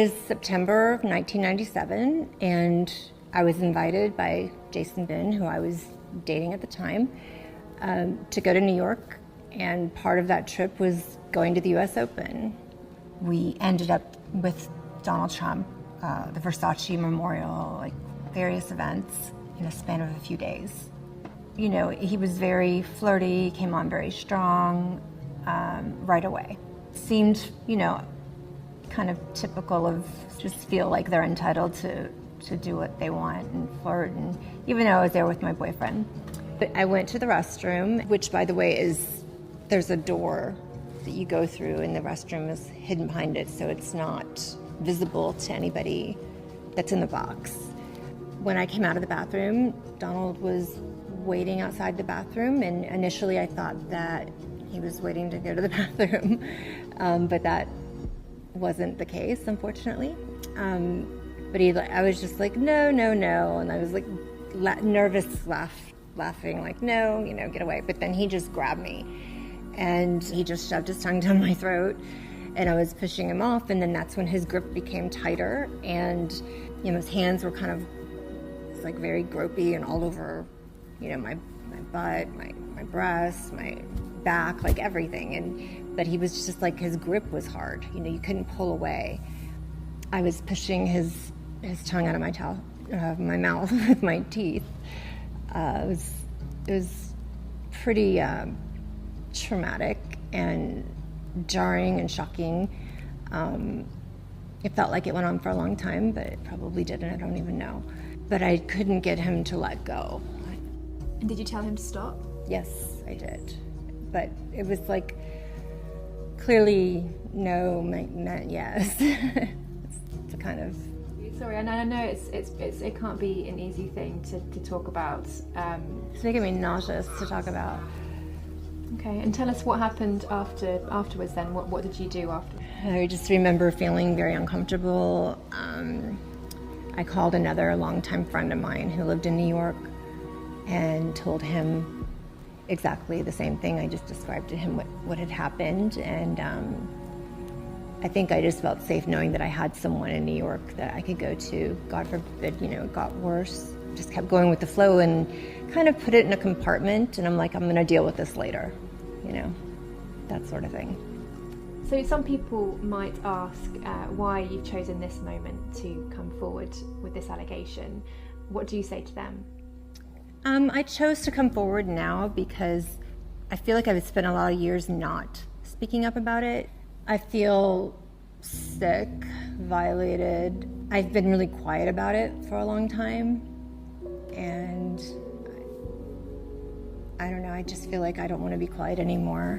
It was September of 1997, and I was invited by Jason Bin, who I was dating at the time, to go to New York, and part of that trip was going to the US Open. We ended up with Donald Trump, the Versace Memorial, like various events in a span of a few days. You know, he was very flirty, came on very strong right away. Seemed, you know, kind of typical of just feel like they're entitled to do what they want and flirt, and even though I was there with my boyfriend. But I went to the restroom, which by the way there's a door that you go through and the restroom is hidden behind it, so it's not visible to anybody that's in the box. When I came out of the bathroom, Donald was waiting outside the bathroom, and initially I thought that he was waiting to go to the bathroom, but that wasn't the case, unfortunately. But I was just like, no, and I was like nervous, laughing, like, no, you know, get away. But then he just grabbed me, and he just shoved his tongue down my throat, and I was pushing him off, and then that's when his grip became tighter, and you know, his hands were kind of like very gropey and all over, you know, my butt, my breasts, my back, like everything. But he was just like, his grip was hard. You know, you couldn't pull away. I was pushing his tongue out of my mouth with my teeth. It was pretty traumatic and jarring and shocking. It felt like it went on for a long time, but it probably didn't. I don't even know. But I couldn't get him to let go. And did you tell him to stop? Yes, I did. But it was like, clearly no meant yes. It's a kind of... Sorry, and I know it can't be an easy thing to talk about. It's making me nauseous to talk about. Okay, and tell us what happened afterwards then. What did you do after? I just remember feeling very uncomfortable. I called another longtime friend of mine who lived in New York and told him exactly the same thing. I just described to him what had happened, and I think I just felt safe knowing that I had someone in New York that I could go to. God forbid, you know, it got worse. Just kept going with the flow and kind of put it in a compartment, and I'm like, I'm gonna deal with this later, you know, that sort of thing. So some people might ask why you've chosen this moment to come forward with this allegation. What do you say to them? I chose to come forward now because I feel like I've spent a lot of years not speaking up about it. I feel sick, violated. I've been really quiet about it for a long time, and I don't know, I just feel like I don't want to be quiet anymore.